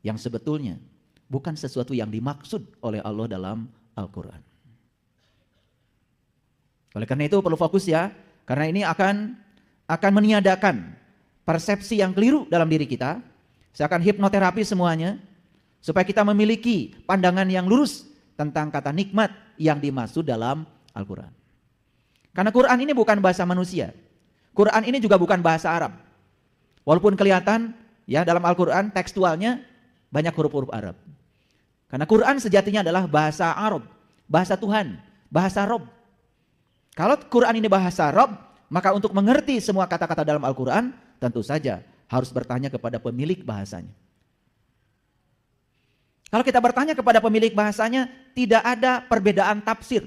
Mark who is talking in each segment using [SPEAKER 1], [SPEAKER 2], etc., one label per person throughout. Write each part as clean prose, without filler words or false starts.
[SPEAKER 1] yang sebetulnya bukan sesuatu yang dimaksud oleh Allah dalam Al-Quran. Oleh karena itu perlu fokus ya, karena ini akan meniadakan persepsi yang keliru dalam diri kita. Saya akan hipnoterapi semuanya supaya kita memiliki pandangan yang lurus tentang kata nikmat yang dimaksud dalam Al-Quran. Karena Quran ini bukan bahasa manusia. Quran ini juga bukan bahasa Arab. Walaupun kelihatan ya dalam Al-Quran tekstualnya banyak huruf-huruf Arab. Karena Quran sejatinya adalah bahasa Arab, bahasa Tuhan, bahasa Rob. Kalau Quran ini bahasa Rob, maka untuk mengerti semua kata-kata dalam Al-Quran tentu saja harus bertanya kepada pemilik bahasanya. Kalau kita bertanya kepada pemilik bahasanya, tidak ada perbedaan tafsir.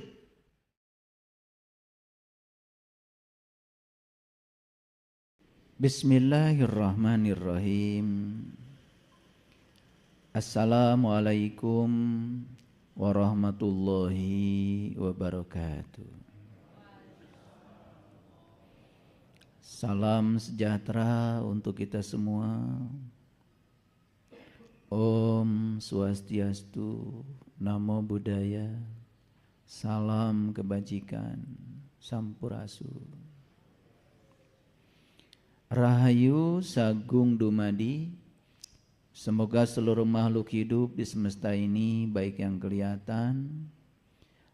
[SPEAKER 1] Bismillahirrahmanirrahim. Assalamualaikum warahmatullahi wabarakatuh. Salam sejahtera untuk kita semua. Om Swastiastu, Namo Buddhaya, salam kebajikan, Sampurasun. Rahayu Sagung Dumadi, semoga seluruh makhluk hidup di semesta ini, baik yang kelihatan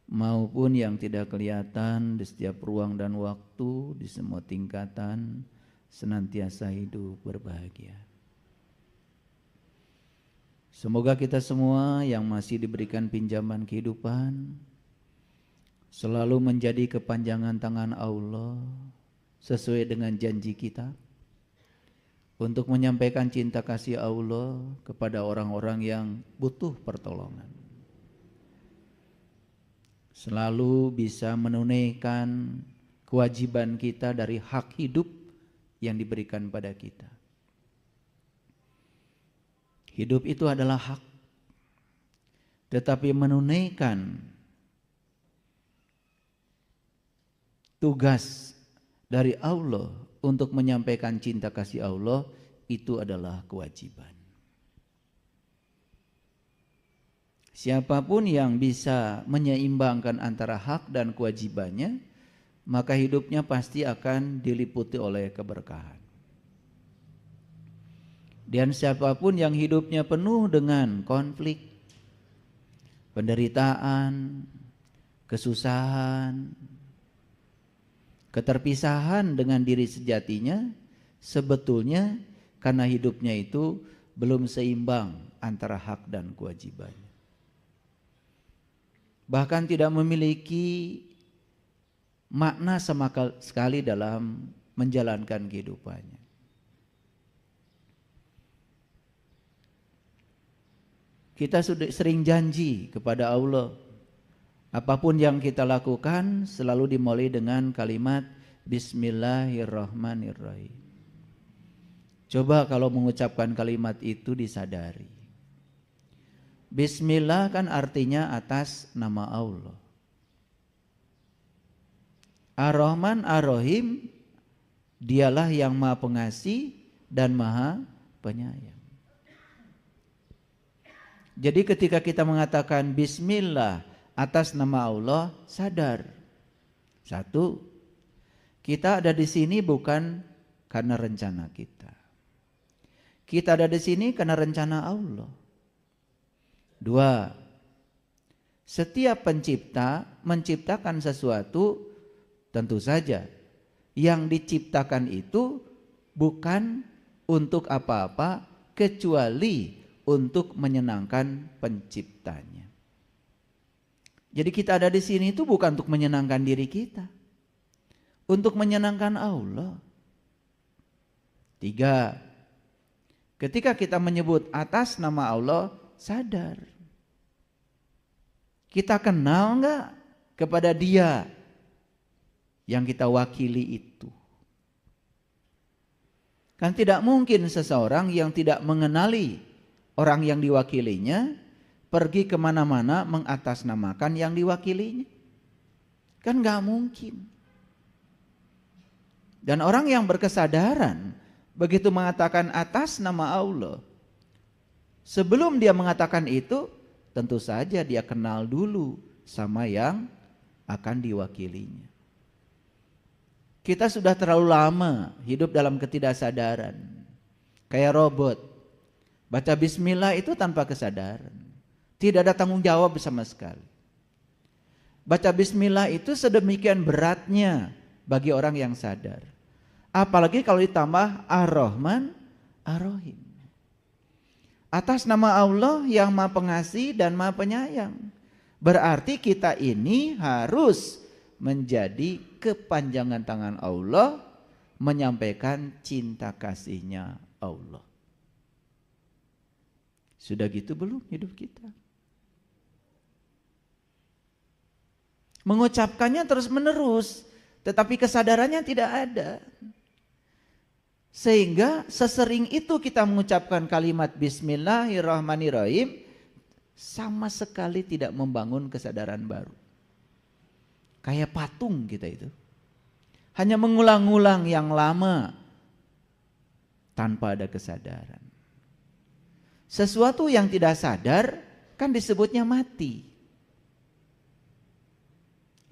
[SPEAKER 1] maupun yang tidak kelihatan, di setiap ruang dan waktu, di semua tingkatan, senantiasa hidup berbahagia. Semoga kita semua yang masih diberikan pinjaman kehidupan selalu menjadi kepanjangan tangan Allah sesuai dengan janji kita untuk menyampaikan cinta kasih Allah kepada orang-orang yang butuh pertolongan. Selalu bisa menunaikan kewajiban kita dari hak hidup yang diberikan pada kita. Hidup itu adalah hak, tetapi menunaikan tugas dari Allah untuk menyampaikan cinta kasih Allah itu adalah kewajiban. Siapapun yang bisa menyeimbangkan antara hak dan kewajibannya, maka hidupnya pasti akan diliputi oleh keberkahan. Dan siapapun yang hidupnya penuh dengan konflik, penderitaan, kesusahan, keterpisahan dengan diri sejatinya, sebetulnya karena hidupnya itu belum seimbang antara hak dan kewajibannya. Bahkan tidak memiliki makna sama sekali dalam menjalankan kehidupannya. Kita sudah sering janji kepada Allah, apapun yang kita lakukan selalu dimulai dengan kalimat Bismillahirrahmanirrahim. Coba kalau mengucapkan kalimat itu disadari. Bismillah kan artinya atas nama Allah. Ar-Rahman Ar-Rahim, dialah yang maha pengasih dan maha penyayang. Jadi ketika kita mengatakan Bismillah atas nama Allah, sadar. Satu, kita ada di sini bukan karena rencana kita. Kita ada di sini karena rencana Allah. Dua, setiap pencipta menciptakan sesuatu, tentu saja yang diciptakan itu bukan untuk apa-apa kecuali untuk menyenangkan penciptanya. Jadi kita ada di sini itu bukan untuk menyenangkan diri kita, untuk menyenangkan Allah. Tiga, ketika kita menyebut atas nama Allah, sadar. Kita kenal enggak kepada Dia yang kita wakili itu? Kan tidak mungkin seseorang yang tidak mengenali orang yang diwakilinya pergi kemana-mana mengatasnamakan yang diwakilinya. Kan gak mungkin. Dan orang yang berkesadaran begitu mengatakan atas nama Allah, Sebelum dia mengatakan itu, tentu saja dia kenal dulu sama yang akan diwakilinya. Kita sudah terlalu lama hidup dalam ketidaksadaran. Kayak robot. Baca bismillah itu tanpa kesadaran. Tidak ada tanggung jawab sama sekali. Baca bismillah itu sedemikian beratnya bagi orang yang sadar. Apalagi kalau ditambah Ar-Rahman, Ar-Rahim. Atas nama Allah yang Maha Pengasih dan Maha Penyayang. Berarti kita ini harus menjadi kepanjangan tangan Allah, menyampaikan cinta kasihnya Allah. Sudah gitu belum hidup kita? Mengucapkannya terus menerus, tetapi kesadarannya tidak ada. Sehingga sesering itu kita mengucapkan kalimat Bismillahirrahmanirrahim, sama sekali tidak membangun kesadaran baru. Kayak patung kita itu. Hanya mengulang-ulang yang lama tanpa ada kesadaran. Sesuatu yang tidak sadar kan disebutnya mati.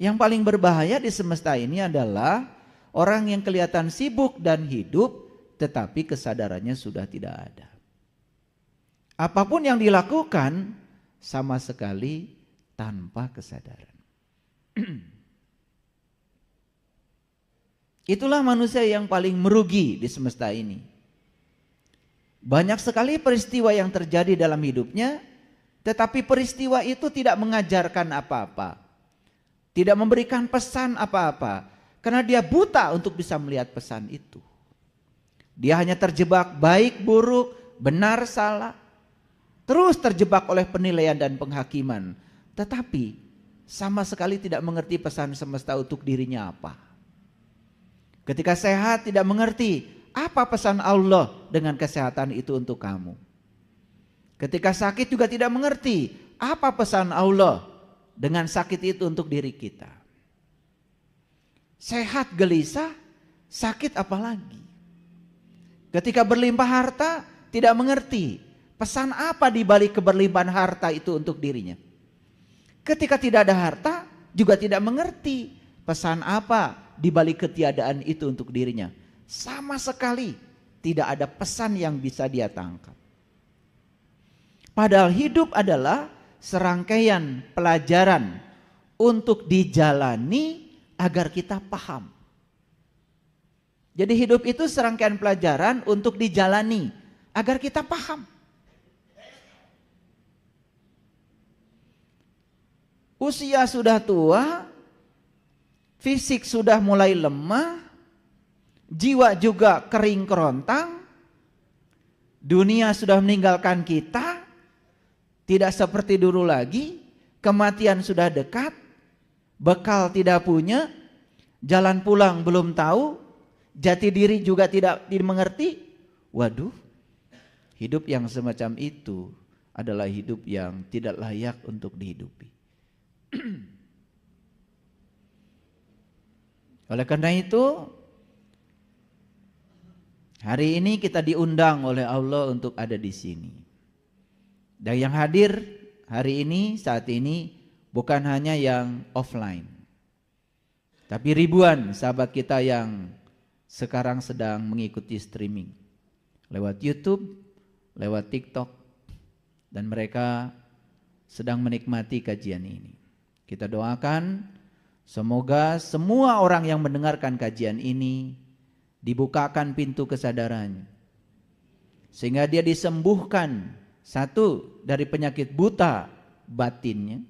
[SPEAKER 1] Yang paling berbahaya di semesta ini adalah orang yang kelihatan sibuk dan hidup tetapi kesadarannya sudah tidak ada. Apapun yang dilakukan sama sekali tanpa kesadaran. Itulah manusia yang paling merugi di semesta ini. Banyak sekali peristiwa yang terjadi dalam hidupnya, tetapi peristiwa itu tidak mengajarkan apa-apa. Tidak memberikan pesan apa-apa. Karena dia buta untuk bisa melihat pesan itu. Dia hanya terjebak baik, buruk, benar, salah. Terus terjebak oleh penilaian dan penghakiman. Tetapi sama sekali tidak mengerti pesan semesta untuk dirinya apa. Ketika sehat tidak mengerti apa pesan Allah dengan kesehatan itu untuk kamu. Ketika sakit juga tidak mengerti apa pesan Allah dengan sakit itu untuk diri kita. Sehat gelisah, sakit apalagi. Ketika berlimpah harta tidak mengerti pesan apa di balik keberlimpahan harta itu untuk dirinya. Ketika tidak ada harta juga tidak mengerti pesan apa di balik ketiadaan itu untuk dirinya. Sama sekali tidak ada pesan yang bisa dia tangkap. Padahal hidup adalah serangkaian pelajaran untuk dijalani agar kita paham. Jadi hidup itu serangkaian pelajaran untuk dijalani agar kita paham. Usia sudah tua, fisik sudah mulai lemah, jiwa juga kering kerontang, dunia sudah meninggalkan kita, tidak seperti dulu lagi, kematian sudah dekat, bekal tidak punya, jalan pulang belum tahu, jati diri juga tidak dimengerti. Waduh, hidup yang semacam itu adalah hidup yang tidak layak untuk dihidupi. Oleh karena itu, hari ini kita diundang oleh Allah untuk ada di sini. Dan yang hadir hari ini, saat ini bukan hanya yang offline. Tapi ribuan sahabat kita yang sekarang sedang mengikuti streaming. Lewat YouTube, lewat TikTok. Dan mereka sedang menikmati kajian ini. Kita doakan semoga semua orang yang mendengarkan kajian ini dibukakan pintu kesadarannya. Sehingga dia disembuhkan. Satu, dari penyakit buta batinnya.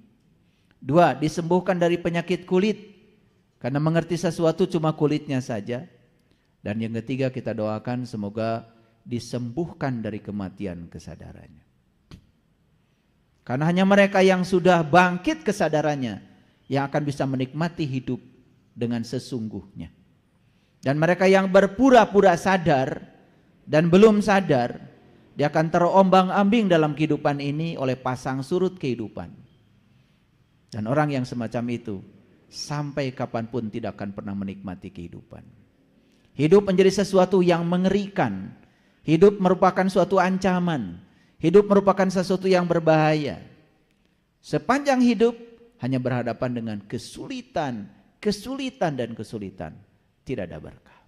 [SPEAKER 1] Dua, disembuhkan dari penyakit kulit. Karena mengerti sesuatu cuma kulitnya saja. Dan yang ketiga kita doakan semoga disembuhkan dari kematian kesadarannya. Karena hanya mereka yang sudah bangkit kesadarannya yang akan bisa menikmati hidup dengan sesungguhnya. Dan mereka yang berpura-pura sadar dan belum sadar, dia akan terombang-ambing dalam kehidupan ini oleh pasang surut kehidupan. Dan orang yang semacam itu sampai kapanpun tidak akan pernah menikmati kehidupan. Hidup menjadi sesuatu yang mengerikan. Hidup merupakan suatu ancaman. Hidup merupakan sesuatu yang berbahaya. Sepanjang hidup hanya berhadapan dengan kesulitan, dan kesulitan. Tidak ada berkah.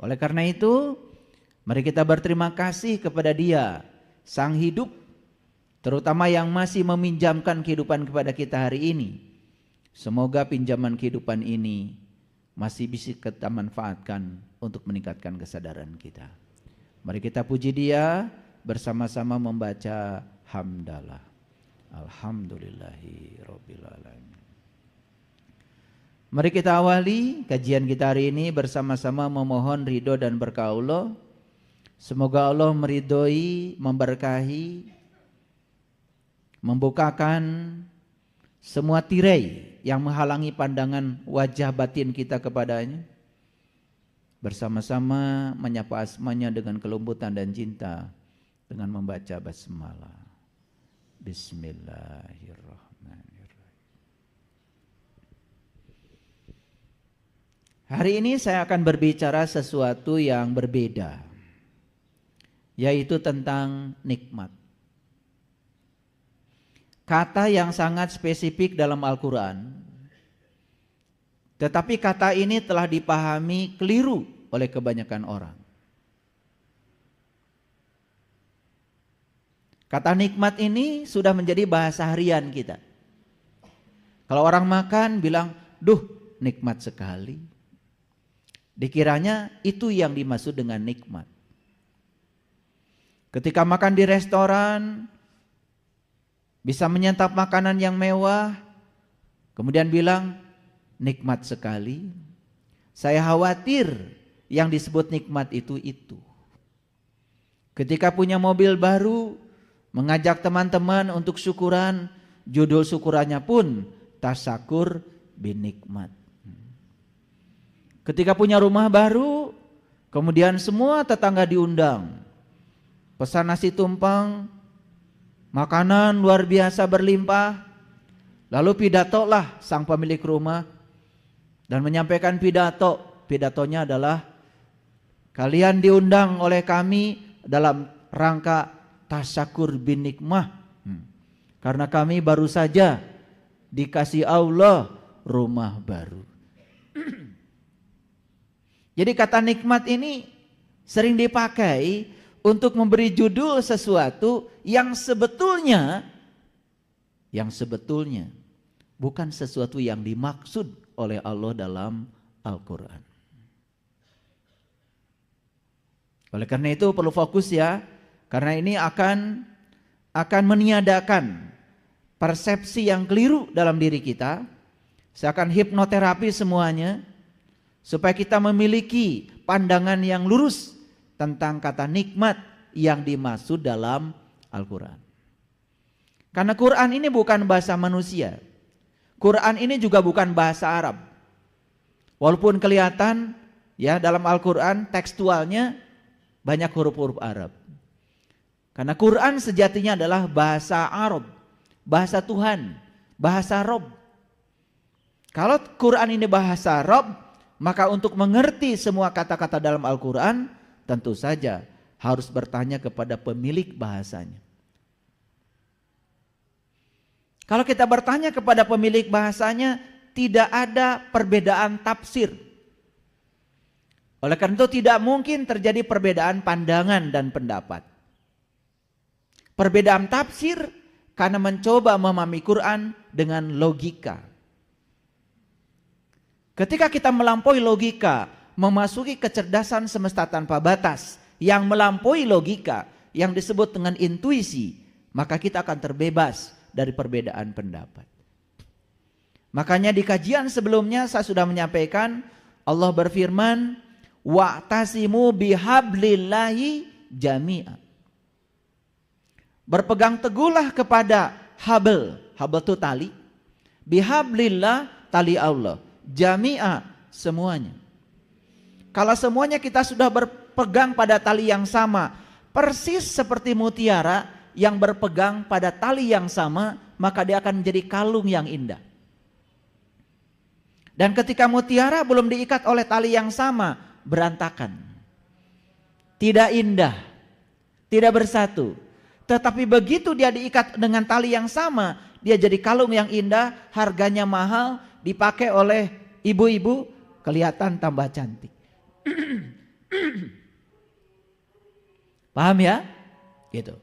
[SPEAKER 1] Oleh karena itu, mari kita berterima kasih kepada Dia, Sang Hidup, terutama yang masih meminjamkan kehidupan kepada kita hari ini. Semoga pinjaman kehidupan ini masih bisa kita manfaatkan untuk meningkatkan kesadaran kita. Mari kita puji Dia bersama-sama membaca hamdalah. Alhamdulillahi rabbil alamin. Mari kita awali kajian kita hari ini bersama-sama memohon ridho dan berkah Allah. Semoga Allah meridhoi, memberkahi, membukakan semua tirai yang menghalangi pandangan wajah batin kita kepadanya. Bersama-sama menyapa asmanya dengan kelembutan dan cinta dengan membaca basmalah. Bismillahirrahmanirrahim. Hari ini saya akan berbicara sesuatu yang berbeda, yaitu tentang nikmat. Kata yang sangat spesifik dalam Al-Quran, tetapi kata ini telah dipahami keliru oleh kebanyakan orang. Kata nikmat ini sudah menjadi bahasa harian kita. Kalau orang makan bilang, duh nikmat sekali. Dikiranya itu yang dimaksud dengan nikmat. Ketika makan di restoran, bisa menyantap makanan yang mewah, kemudian bilang nikmat sekali. Saya khawatir yang disebut nikmat itu. Ketika punya mobil baru, mengajak teman-teman untuk syukuran, judul syukurannya pun tasyakur binikmat. Ketika punya rumah baru, kemudian semua tetangga diundang. Pesan nasi tumpeng, makanan luar biasa berlimpah. Lalu pidatolah sang pemilik rumah dan menyampaikan pidato. Pidatonya adalah, kalian diundang oleh kami dalam rangka tasyakur bin nikmah, karena kami baru saja dikasih Allah rumah baru. Jadi kata nikmat ini sering dipakai untuk memberi judul sesuatu yang sebetulnya bukan sesuatu yang dimaksud oleh Allah dalam Al-Quran. Oleh karena itu perlu fokus ya, karena ini akan meniadakan persepsi yang keliru dalam diri kita. Saya akan hipnoterapi semuanya supaya kita memiliki pandangan yang lurus tentang kata nikmat yang dimaksud dalam Al-Quran. Karena Quran ini bukan bahasa manusia. Quran ini juga bukan bahasa Arab. Walaupun kelihatan ya dalam Al-Quran tekstualnya banyak huruf-huruf Arab. Karena Quran sejatinya adalah bahasa Arab, bahasa Tuhan, bahasa Rob. Kalau Quran ini bahasa Rob, maka untuk mengerti semua kata-kata dalam Al-Quran, tentu saja harus bertanya kepada pemilik bahasanya. Kalau kita bertanya kepada pemilik bahasanya, tidak ada perbedaan tafsir. Oleh karena itu tidak mungkin terjadi perbedaan pandangan dan pendapat. Perbedaan tafsir karena mencoba memahami Quran dengan logika. Ketika kita melampaui logika, memasuki kecerdasan semesta tanpa batas yang melampaui logika, yang disebut dengan intuisi, maka kita akan terbebas dari perbedaan pendapat. Makanya di kajian sebelumnya saya sudah menyampaikan, Allah berfirman, wa'tasimu bihablillahi jami'a. Berpegang teguhlah kepada habl itu tali, bihablillah tali Allah, jami'a semuanya. Kalau semuanya kita sudah berpegang pada tali yang sama, persis seperti mutiara yang berpegang pada tali yang sama, maka dia akan menjadi kalung yang indah. Dan ketika mutiara belum diikat oleh tali yang sama, berantakan, tidak indah. tidak bersatu. Tetapi begitu dia diikat dengan tali yang sama, dia jadi kalung yang indah, harganya mahal, dipakai oleh ibu-ibu, kelihatan tambah cantik. Paham ya? Gitu.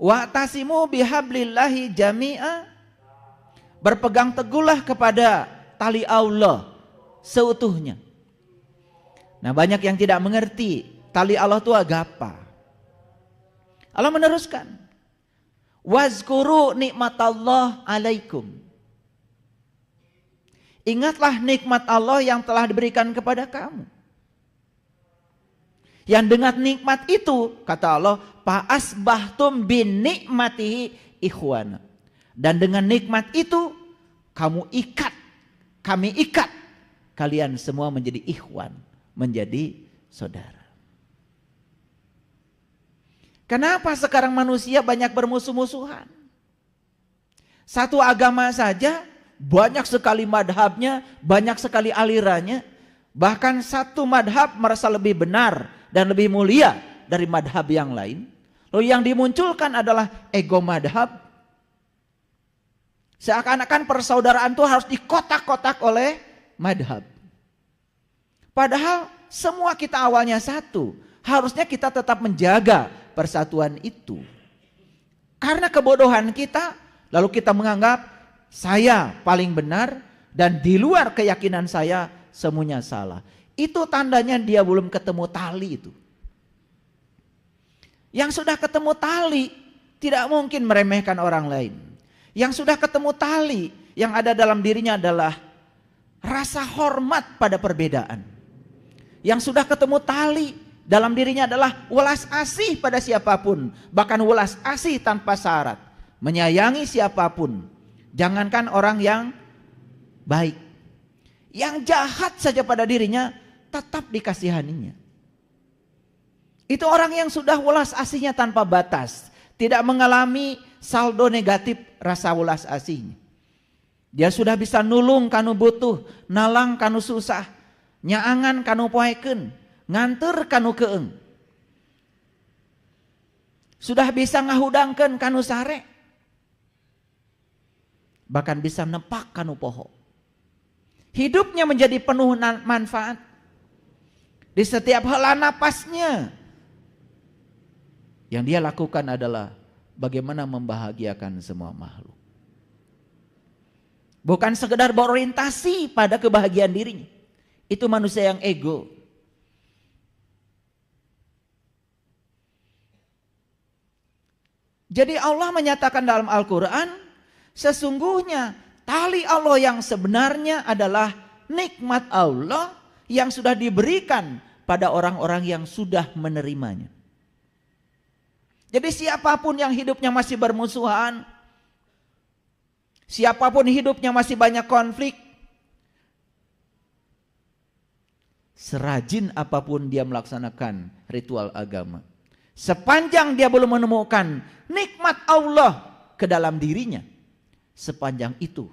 [SPEAKER 1] Wa'tasimu bihablillahi jami'a, berpegang teguhlah kepada tali Allah seutuhnya. Nah, banyak yang tidak mengerti tali Allah itu apa. Allah meneruskan, wazkuru nikmatallah alaikum. Ingatlah nikmat Allah yang telah diberikan kepada kamu. Yang dengan nikmat itu, kata Allah, fa'asbahtum bin nikmatihi ikhwana. Dan dengan nikmat itu kami ikat kalian semua menjadi ikhwan, menjadi saudara. Kenapa sekarang manusia banyak bermusuh-musuhan? Satu agama saja banyak sekali madhabnya, banyak sekali alirannya. Bahkan satu madhab merasa lebih benar dan lebih mulia dari madhab yang lain. Lalu yang dimunculkan adalah ego madhab. Seakan-akan persaudaraan itu harus dikotak-kotak oleh madhab. Padahal semua kita awalnya satu. Harusnya kita tetap menjaga persatuan itu. Karena kebodohan kita, lalu kita menganggap saya paling benar dan di luar keyakinan saya semuanya salah. Itu tandanya dia belum ketemu tali itu. Yang sudah ketemu tali tidak mungkin meremehkan orang lain. Yang sudah ketemu tali yang ada dalam dirinya adalah rasa hormat pada perbedaan. Yang sudah ketemu tali dalam dirinya adalah welas asih pada siapapun, bahkan welas asih tanpa syarat, menyayangi siapapun. Jangankan orang yang baik, yang jahat saja pada dirinya tetap dikasihaninya. Itu orang yang sudah welas asihnya tanpa batas, tidak mengalami saldo negatif rasa welas asihnya. Dia sudah bisa nulung kanu butuh, nalang kanu susah, nyaangan kanu poeken, nganter kanu keeng. Sudah bisa ngahudangkeun kanu sare, bahkan bisa nepak kanu poho. Hidupnya menjadi penuh manfaat. Di setiap hela napasnya, yang dia lakukan adalah bagaimana membahagiakan semua makhluk. Bukan sekedar berorientasi pada kebahagiaan dirinya. Itu manusia yang ego. Jadi Allah menyatakan dalam Al-Quran, sesungguhnya tali Allah yang sebenarnya adalah nikmat Allah yang sudah diberikan pada orang-orang yang sudah menerimanya. Jadi siapapun yang hidupnya masih bermusuhan, siapapun hidupnya masih banyak konflik, serajin apapun dia melaksanakan ritual agama, sepanjang dia belum menemukan nikmat Allah ke dalam dirinya, sepanjang itu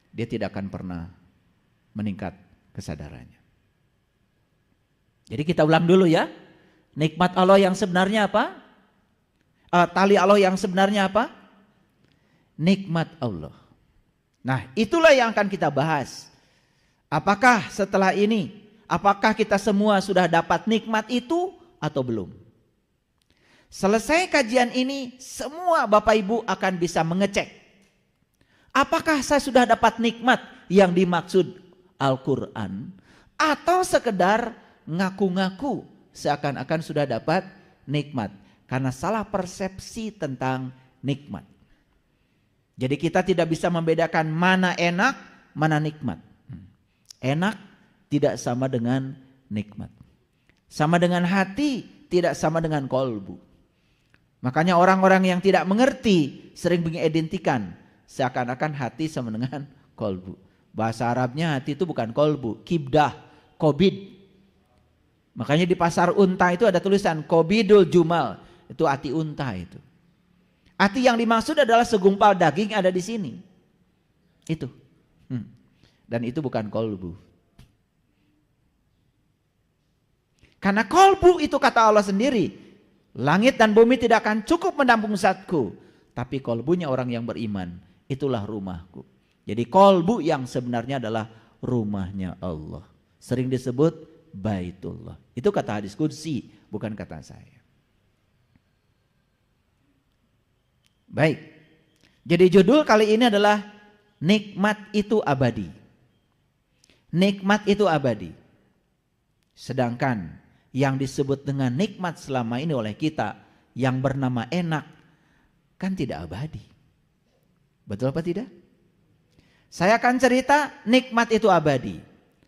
[SPEAKER 1] dia tidak akan pernah meningkat kesadarannya. Jadi kita ulang dulu ya. Nikmat Allah yang sebenarnya apa? Tali Allah yang sebenarnya apa? Nikmat Allah. Nah, itulah yang akan kita bahas. Apakah setelah ini, apakah kita semua sudah dapat nikmat itu atau belum? Selesai kajian ini, semua Bapak Ibu akan bisa mengecek. Apakah saya sudah dapat nikmat yang dimaksud Al-Quran? Atau sekedar ngaku-ngaku seakan-akan sudah dapat nikmat. Karena salah persepsi tentang nikmat. Jadi kita tidak bisa membedakan mana enak, mana nikmat. Enak tidak sama dengan nikmat. Sama dengan hati, tidak sama dengan kolbu. Makanya orang-orang yang tidak mengerti sering mengidentikan seakan-akan hati sama dengan kolbu. Bahasa Arabnya hati itu bukan kolbu, kibdah, kobid. Makanya di pasar unta itu ada tulisan kobidul jumal, itu hati unta itu. Hati yang dimaksud adalah segumpal daging ada di sini. Itu. Dan itu bukan kolbu. Karena kolbu itu kata Allah sendiri, Langit dan bumi tidak akan cukup menampung zatku, tapi kolbunya orang yang beriman, itulah rumahku. Jadi kolbu yang sebenarnya adalah rumahnya Allah. Sering disebut Baitullah. Itu kata hadis qudsi, bukan kata saya. Baik. Jadi judul kali ini adalah nikmat itu abadi. Nikmat itu abadi. Sedangkan yang disebut dengan nikmat selama ini oleh kita yang bernama enak kan tidak abadi. Betul apa tidak? Saya akan cerita nikmat itu abadi.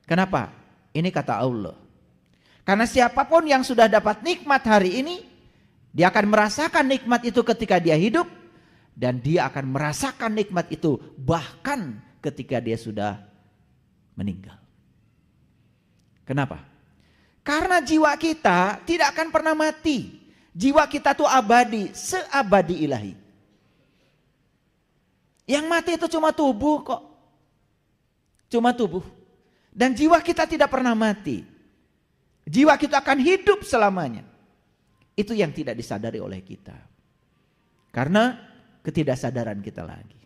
[SPEAKER 1] Kenapa? Ini kata Allah. Karena siapapun yang sudah dapat nikmat hari ini, dia akan merasakan nikmat itu ketika dia hidup, dan dia akan merasakan nikmat itu bahkan ketika dia sudah meninggal. Kenapa? Karena jiwa kita tidak akan pernah mati. Jiwa kita tuh abadi, seabadi ilahi. Yang mati itu cuma tubuh kok. Cuma tubuh. Dan jiwa kita tidak pernah mati. Jiwa kita akan hidup selamanya. Itu yang tidak disadari oleh kita. Karena ketidaksadaran kita lagi.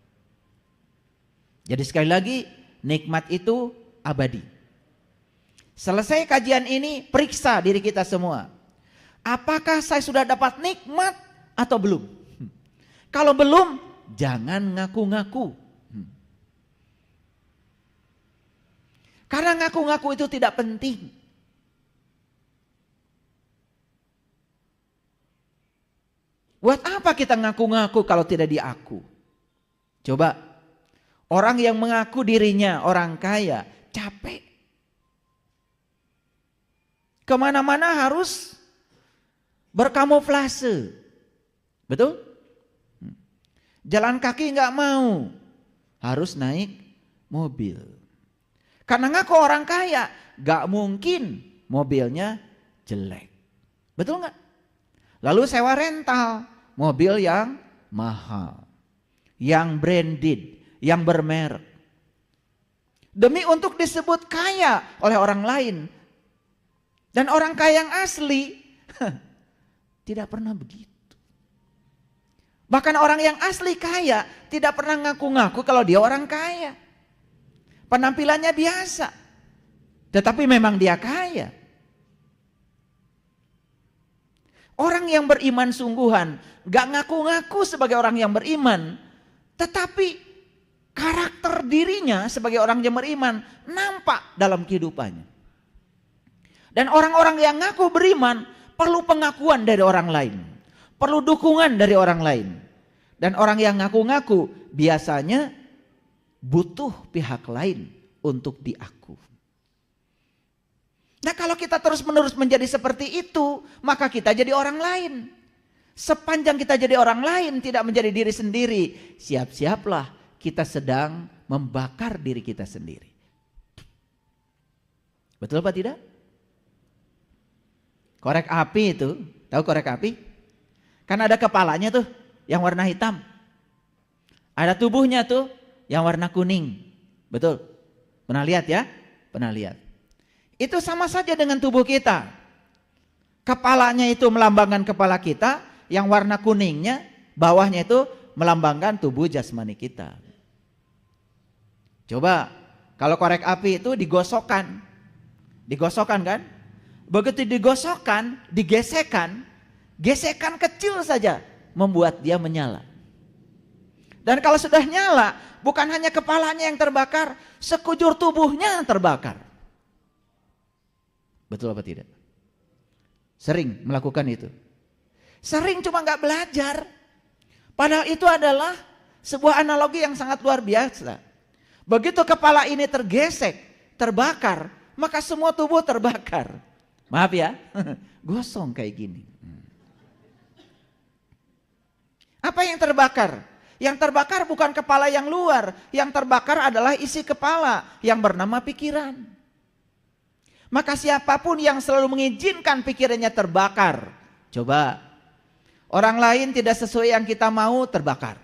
[SPEAKER 1] Jadi sekali lagi, nikmat itu abadi. Selesai kajian ini, periksa diri kita semua. Apakah saya sudah dapat nikmat atau belum? Kalau belum, jangan ngaku-ngaku. Karena ngaku-ngaku itu tidak penting. Buat apa kita ngaku-ngaku kalau tidak diaku? Coba, orang yang mengaku dirinya orang kaya, capek. Kemana-mana harus berkamuflase. Betul? Jalan kaki nggak mau, harus naik mobil. Karena ngaku orang kaya, nggak mungkin mobilnya jelek. Betul nggak? Lalu sewa rental, mobil yang mahal, yang branded, yang bermerek. Demi untuk disebut kaya oleh orang lain. Dan orang kaya yang asli tidak pernah begitu. Bahkan orang yang asli kaya tidak pernah ngaku-ngaku kalau dia orang kaya. Penampilannya biasa, tetapi memang dia kaya. Orang yang beriman sungguhan gak ngaku-ngaku sebagai orang yang beriman, tetapi karakter dirinya sebagai orang yang beriman nampak dalam kehidupannya. Dan orang-orang yang ngaku beriman perlu pengakuan dari orang lain. Perlu dukungan dari orang lain. Dan orang yang ngaku-ngaku biasanya butuh pihak lain untuk diaku. Nah, kalau kita terus-menerus menjadi seperti itu, maka kita jadi orang lain. Sepanjang kita jadi orang lain, tidak menjadi diri sendiri, siap-siaplah kita sedang membakar diri kita sendiri. Betul apa tidak? Korek api itu, tahu korek api? Kan ada kepalanya tuh yang warna hitam. Ada tubuhnya tuh yang warna kuning. Betul? Pernah lihat ya? Pernah lihat. Itu sama saja dengan tubuh kita. Kepalanya itu melambangkan kepala kita, yang warna kuningnya, bawahnya itu melambangkan tubuh jasmani kita. Coba, kalau korek api itu digosokkan. Digosokkan kan? Begitu digosokkan, digesekan, gesekan kecil saja membuat dia menyala. Dan kalau sudah nyala, bukan hanya kepalanya yang terbakar, sekujur tubuhnya yang terbakar. Betul apa tidak? Sering melakukan itu. Sering cuma gak belajar. Padahal itu adalah sebuah analogi yang sangat luar biasa. Begitu kepala ini tergesek, terbakar, maka semua tubuh terbakar. Maaf ya, gosong kayak gini. Apa yang terbakar? Yang terbakar bukan kepala yang luar, yang terbakar adalah isi kepala yang bernama pikiran. Maka siapapun yang selalu mengizinkan pikirannya terbakar, coba, orang lain tidak sesuai yang kita mau, terbakar.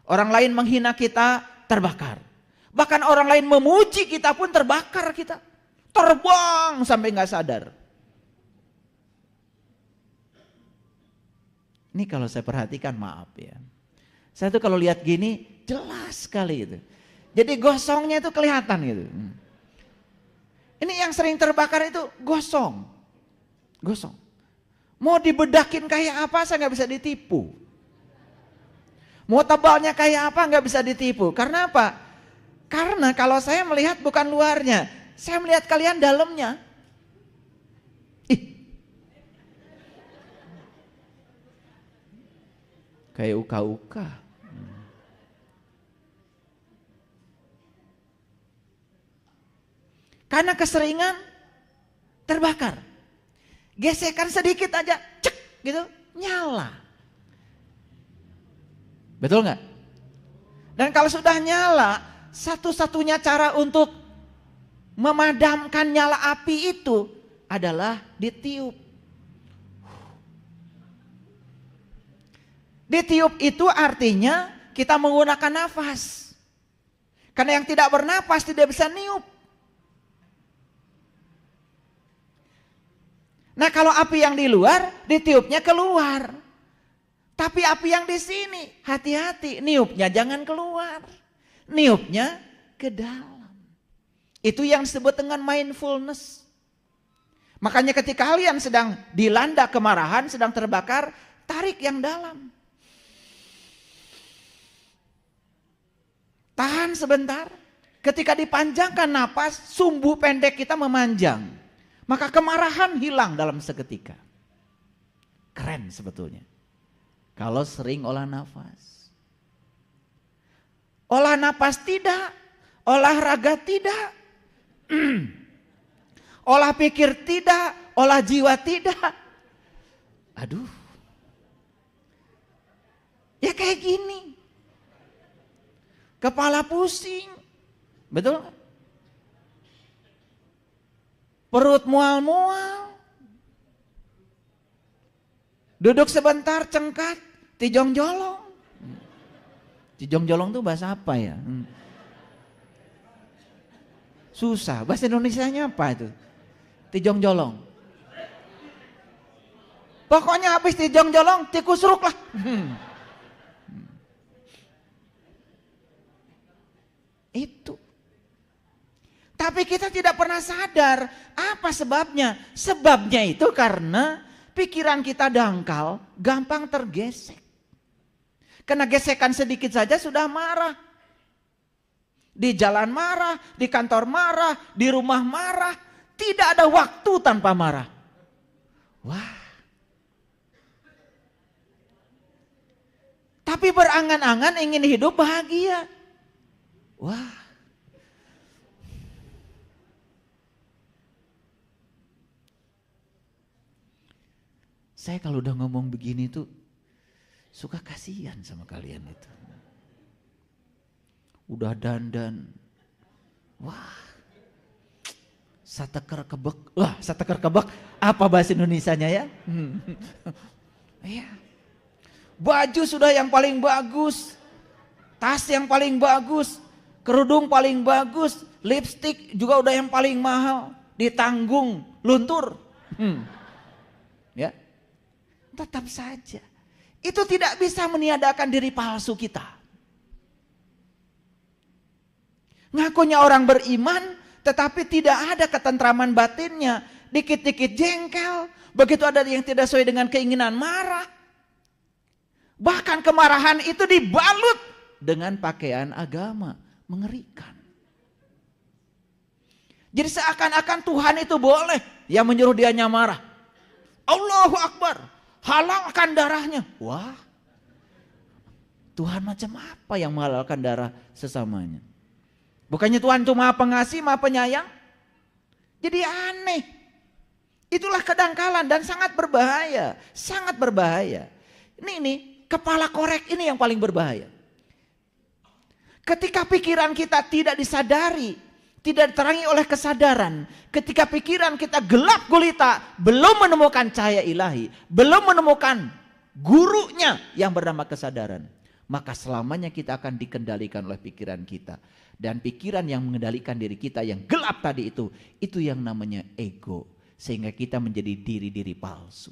[SPEAKER 1] Orang lain menghina kita, terbakar. Bahkan orang lain memuji kita pun terbakar kita. Terbang sampai nggak sadar. Ini kalau saya perhatikan, maaf ya. Saya tuh kalau lihat gini jelas sekali itu. Jadi gosongnya itu kelihatan gitu. Ini yang sering terbakar itu gosong. Gosong. Mau dibedakin kayak apa saya nggak bisa ditipu. Mau tebalnya kayak apa nggak bisa ditipu. Karena apa? Karena kalau saya melihat bukan luarnya, saya melihat kalian dalamnya. Ih. Kayak uka-uka. Karena keseringan terbakar. Gesekan sedikit aja, cek gitu, nyala. Betul nggak? Dan kalau sudah nyala, satu-satunya cara untuk memadamkan nyala api itu adalah ditiup. Ditiup itu artinya kita menggunakan nafas. Karena yang tidak bernapas tidak bisa niup. Nah kalau api yang di luar, ditiupnya keluar. Tapi api yang di sini, hati-hati, niupnya jangan keluar. Niupnya ke dalam. Itu yang disebut dengan mindfulness. Makanya ketika kalian sedang dilanda kemarahan, sedang terbakar, tarik yang dalam. Tahan sebentar. Ketika dipanjangkan napas, sumbu pendek kita memanjang. Maka kemarahan hilang dalam seketika. Keren sebetulnya. Kalau sering olah nafas. Olah nafas tidak. Olahraga tidak. Olah pikir tidak. Olah jiwa tidak. Aduh. Ya kayak gini. Kepala pusing. Betul? Perut mual-mual. Duduk sebentar cengkat, tijong jolong. Tijong jolong itu bahasa apa ya? Susah, bahasa Indonesianya apa itu? Tijong jolong. Pokoknya habis tijong jolong, tikus ruk lah. Itu. Tapi kita tidak pernah sadar apa sebabnya. Sebabnya itu karena pikiran kita dangkal, gampang tergesek. Kena gesekan sedikit saja sudah marah. Di jalan marah, di kantor marah, di rumah marah. Tidak ada waktu tanpa marah. Wah. Tapi berangan-angan ingin hidup bahagia. Wah. Saya kalau udah ngomong begini tuh suka kasihan sama kalian itu. Udah dandan. Wah. Sateker kebek. Wah, sateker kebek apa bahasa Indonesianya ya? Iya. Baju sudah yang paling bagus. Tas yang paling bagus. Kerudung paling bagus. Lipstick juga udah yang paling mahal. Ditanggung luntur. Ya. Tetap saja. Itu tidak bisa meniadakan diri palsu kita. Ngakunya orang beriman, tetapi tidak ada ketentraman batinnya. Dikit-dikit jengkel, begitu ada yang tidak sesuai dengan keinginan marah. Bahkan kemarahan itu dibalut dengan pakaian agama. Mengerikan. Jadi seakan-akan Tuhan itu boleh yang menyuruh dianya marah. Allahu Akbar. Halalkan darahnya. Wah. Tuhan macam apa yang menghalalkan darah sesamanya? Bukannya Tuhan cuma pengasih, maha penyayang? Jadi aneh. Itulah kedangkalan dan sangat berbahaya. Sangat berbahaya. Ini kepala korek ini yang paling berbahaya. Ketika pikiran kita tidak disadari, tidak diterangi oleh kesadaran, ketika pikiran kita gelap gulita, belum menemukan cahaya ilahi, belum menemukan gurunya yang bernama kesadaran, maka selamanya kita akan dikendalikan oleh pikiran kita. Dan pikiran yang mengendalikan diri kita yang gelap tadi itu yang namanya ego. Sehingga kita menjadi diri-diri palsu.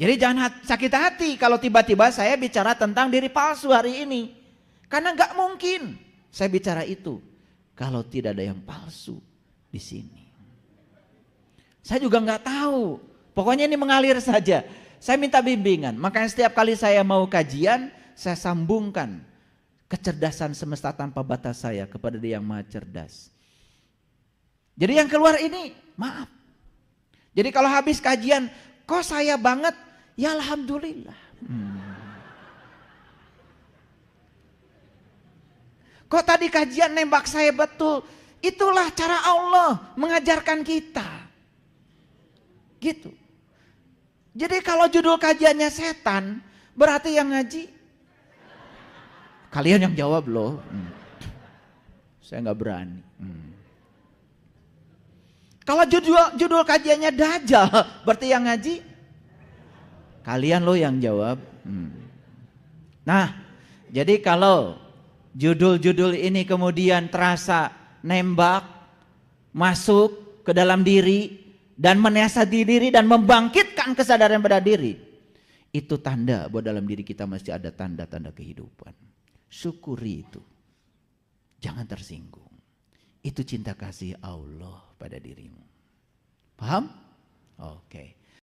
[SPEAKER 1] Jadi jangan sakit hati kalau tiba-tiba saya bicara tentang diri palsu hari ini. Karena nggak mungkin saya bicara itu kalau tidak ada yang palsu di sini. Saya juga nggak tahu. Pokoknya ini mengalir saja. Saya minta bimbingan. Makanya setiap kali saya mau kajian, saya sambungkan kecerdasan semesta tanpa batas saya kepada Dia yang Maha Cerdas. Jadi yang keluar ini, maaf. Jadi kalau habis kajian, kok saya banget? Ya alhamdulillah. Kok tadi kajian nembak saya betul? Itulah cara Allah mengajarkan kita. Gitu. Jadi kalau judul kajiannya setan, berarti yang ngaji kalian yang jawab loh. Saya nggak berani. Kalau judul kajiannya Dajjal, berarti yang ngaji kalian loh yang jawab. Nah, jadi kalau judul-judul ini kemudian terasa nembak, masuk ke dalam diri dan menasihati diri dan membangkitkan kesadaran pada diri, itu tanda bahwa dalam diri kita masih ada tanda-tanda kehidupan. Syukuri itu. Jangan tersinggung. Itu cinta kasih Allah pada dirimu. Paham? Oke.